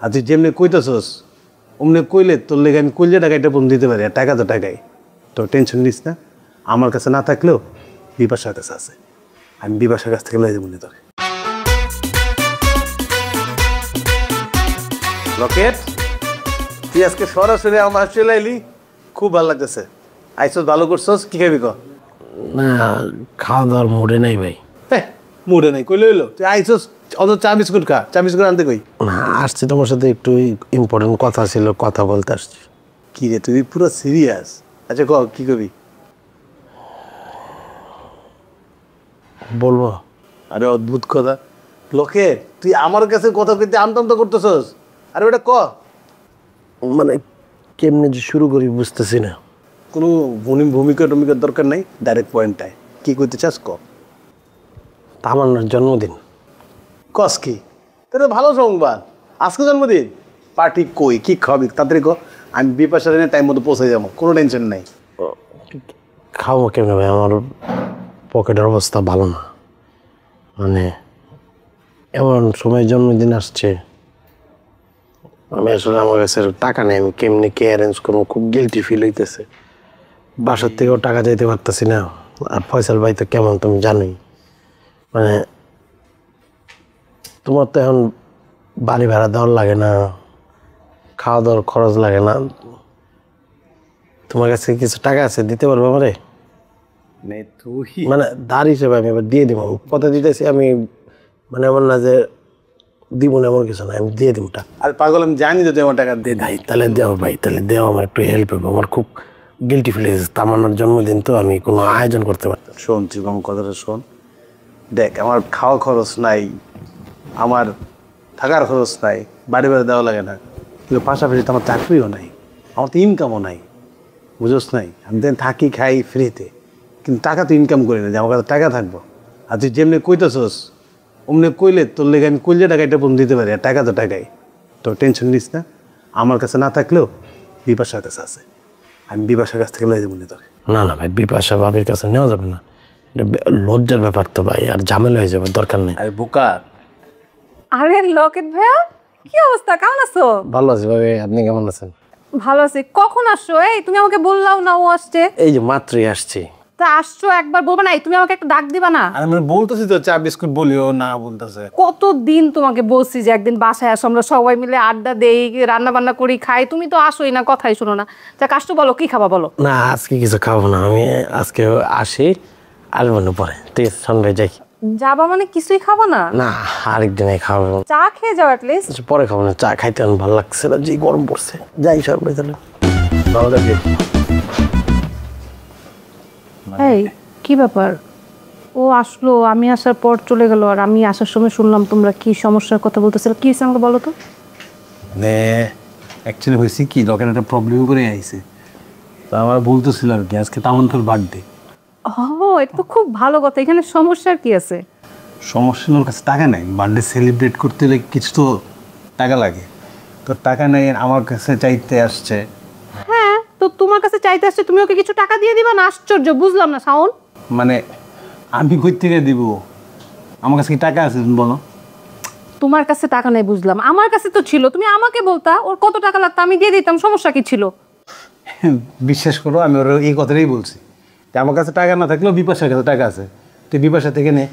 আর তুই যেমনি কইতেছস অমনি কইলে তোর লেগে আমি কইলে টাকাটা বন্ধ দিতে পারি, আর টাকা তো টাকাই। তো টেনশন নিস না, আমার কাছে না থাকলেও বিপাশার কাছে আছে, আমি বিপাশার কাছ থেকে লয়ে যাবো নি তোরে। রকেট, তুই আজকে সরাসরি আমার চলে এলি, খুব ভালো লাগতেছে। আইসস, ভালো করছস। কি খাবি ক? না, খাওয়া দাওয়ার মুডে নাই ভাই। হ্যাঁ, মুডে নাই কইলে হইলো? তুই আইসস অত চা বিস্কুট খা, চা বিস্কুট আনতে কই? না, আসছি তোমার সাথে একটু ইম্পর্টেন্ট কথা ছিল, কথা বলতে আসছি। কি রে, তুই পুরো সিরিয়াস? আচ্ছা ক, কি করবি? বলবো? আরে অদ্ভুত কথা। লোকে তুই আমার কাছে কথা কইতে আমতামতা করতেছস, আরে ওটা ক। মানে কেমনে যে শুরু করি বুঝতেছি না। কোনো ভূমিকা টমিকার দরকার নাই, ডাইরেক্ট পয়েন্টটায় কি করতে চাস ক। তামান্নার জন্মদিন। কস কি? তাহলে ভালো সংবাদ, আজকে জন্মদিন। পার্টি কই, কি খাবি তাড়াতাড়ি ক, আমি বিপাশা এনে টাইম মতো পৌঁছে যাবো, কোনো টেনশন নাই। খাবো কেমনে ভাই, আমার পকেটের অবস্থা ভালো না। মানে এমন সময় জন্মদিন আসছে, আমি আসলে আমার কাছে টাকা নেই, আমি কেমনি কে অ্যারেঞ্জ করবো, খুব গিল্টি ফিল হইতেছে। বাসার থেকেও টাকা চাইতে পারতেছি না। আর ফয়সাল ভাই তো কেমন তুমি জানোই, মানে তোমার তো এখন বাড়ি ভাড়া দেওয়ার লাগে না, খাওয়া দাওয়ার খরচ লাগে না, তোমার কাছে কিছু টাকা আছে দিতে পারবো আমারে? মানে ধার হিসেবে আমি এবার দিয়ে দিব, কথা দিতেছি আমি, মানে এমন না যে দিব না এমন কিছু না, আমি দিয়ে দিব টাকা। আর পাগল, আমি জানি তো তুই আমার টাকা দিয়ে ভাই তাহলে দেও, ভাই তাহলে দেও, আমার একটু হেল্প হবে, আমার খুব গিল্টি ফিল হয়েছে। তামান্নার জন্মদিন তো, আমি কোনো আয়োজন করতে পারতাম। শোন তুই আমার কথাটা শোন, দেখ আমার খাওয়া খরচ নাই, আমার থাকার খরচ নাই, বাড়ি বাড়ি দেওয়া লাগে না, কিন্তু পাশাপাশি তো আমার চাকরিও নাই, আমার তো ইনকামও নাই, বুঝোস নাই? আমি তো থাকি খাই ফ্রিতে, কিন্তু টাকা তো ইনকাম করি না যে আমার কাছে টাকা থাকবো। আর তুই যেমনি কইতেছস অমনি কইলে তোর লেগে আমি কইলে টাকাটা বন্ধ দিতে পারি, আর টাকা তো টাকাই। তো টেনশন নিস না, আমার কাছে না থাকলেও বিপাশার কাছে আছে, আমি বিপাশার কাছ থেকে লয়ে যাবো নি তোরে। না না ভাই, বিপাশা ভাবির কাছে নেওয়া যাবে না, এটা লজ্জার ব্যাপার তো ভাই, আর ঝামেলা হয়ে যাবে, দরকার নেই। আরে বোকা। আরে লকেট ভাইয়া, কি অবস্থা, কেমন আছো? ভালো আছি ভাই, আপনি কেমন আছেন? ভালো আছি। কখন আসছো? এই তুমি আমাকে বললাও না ও আসছে। এই যে মাত্রই আসছি। তা আসছো, একবার বলবা না? তুমি আমাকে একটা ডাক দিবা না? আর আমি বলতেছি তো চা বিস্কুট বলিও না, বলতেছে কতদিন তোমাকে বলছি যে একদিন বাসায় আসো, আমরা সবাই মিলে আড্ডা দেই, রান্না বান্না করি, খাই, তুমি তো আসোই না, কথাই শোনো না। তা কাজটা বলো, কি খাবা বলো? না আজকে কিছু খাবো না, আমি আজকে আসি, আসবো না পরে, ঠিক আছে? সন্ধ্যায় যাই। যাবা মানে কিছুই খাবা না? না, আরেকদিনে খাবো। চা খেয়ে যাও অ্যাটলিস্ট। পরে খাবো না, চা খাইতে আমার ভালো লাগছে না, যে গরম পড়ছে। যাই সব তাহলে, ভালো থাকি। এই কি ব্যাপার, ও আসলো, আমি আসার পর চলে গেল, আর আমি আসার সময় শুনলাম তোমরা কি সমস্যার কথা বলতেছিল। কি হয়েছে আমাকে বলো তো। মানে অ্যাকচুয়ালি হয়েছে কি, লোকের একটা প্রবলেম করে আইছে, তা আমার বলতেছিল আর কি, আজকে তামন্তর বার্থডে। ও, এটা তো খুব ভালো কথা। এখানে সমস্যার কি আছে? সমস্যা ওর কাছে টাকা নেই, বার্থডে সেলিব্রেট করতে হলে কিছু তো টাকা লাগে, তো টাকা নেই, আমার কাছে চাইতে আসছে। হ্যাঁ, তো তোমার কাছে চাইতে আসছে, তুমি ওকে কিছু টাকা দিয়ে দিবা না? আশ্চর্য, বুঝলাম না শাওন। মানে আমি কই থেকে দিব, আমার কাছে কি টাকা আছে বলো? তোমার কাছে টাকা নেই বুঝলাম, আমার কাছে তো ছিল, তুমি আমাকে বলতা ওর কত টাকা লাগতো, আমি দিয়ে দিতাম, সমস্যা কি ছিল? বিশ্বাস করো, আমি ওর এই কথাটাই বলছি যে আমার কাছে টাকা না থাকলেও বিপাশার কাছে টাকা আছে, তুই বিপাশা থেকে নে।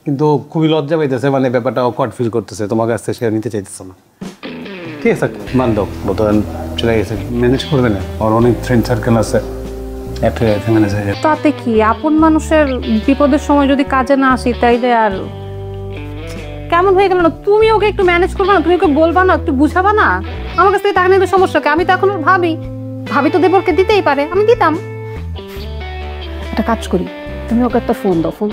কিন্তু খুবই লজ্জা পাইতেছে, মানে ব্যাপারটা অকওয়ার্ড ফিল করতেছে, তোমার কাছ থেকে সে নিতে চাইতেছে না। ঠিক আছে, মান দাও, বর্তমান চলে গেছে, ম্যানেজ করবে না, ওর অনেক ফ্রেন্ড সার্কেল আছে, ম্যানেজ হয়ে যাবে। তাতে কি, আপন মানুষের বিপদের সময় যদি কাজে না আসি তাইলে আর কেমন হয়ে গেল না? তুমি ওকে একটু ম্যানেজ করবে না? তুমি ওকে বলবা না, একটু বুঝাবা না? আমার কাছ থেকে টাকা নেবে, সমস্যা কি? আমি তো এখন ওর ভাবি তো দেবরকে দিতেই পারে, আমি দিতাম। একটা কাজ করি, তুমি ওকে একটা ফোন দাও। ফোন